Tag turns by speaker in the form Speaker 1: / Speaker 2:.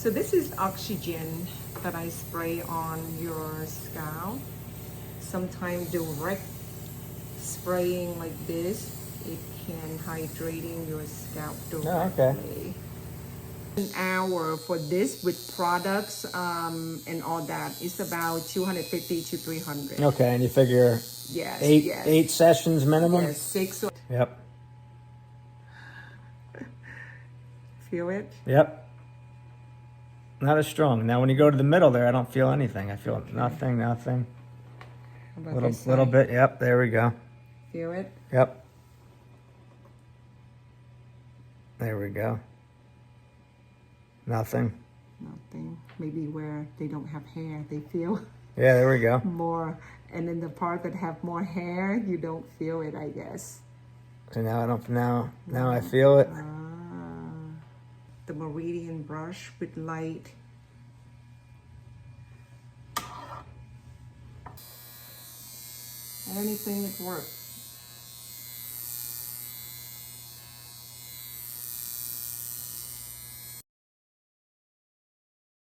Speaker 1: So this is oxygen that I spray on your scalp. Sometimes direct spraying like this, it can hydrating your scalp directly.
Speaker 2: Oh, okay.
Speaker 1: An hour for this with products and all that is about 250 to 300.
Speaker 2: Okay, and you figure
Speaker 1: Yes,
Speaker 2: eight sessions minimum?
Speaker 1: Yes, 6.
Speaker 2: Yep.
Speaker 1: Feel it?
Speaker 2: Yep. Not as strong. Now when you go to the middle there, I don't feel anything. I feel nothing.
Speaker 1: How about this side?
Speaker 2: Little bit. Yep, there we go.
Speaker 1: Feel it?
Speaker 2: Yep. There we go. Nothing.
Speaker 1: Nothing. Maybe where they don't have hair, they feel
Speaker 2: Yeah, there we go.
Speaker 1: more. And then the part that have more hair, you don't feel it, I guess.
Speaker 2: So now I don't. Now I feel it.
Speaker 1: The meridian brush with light. Anything that works.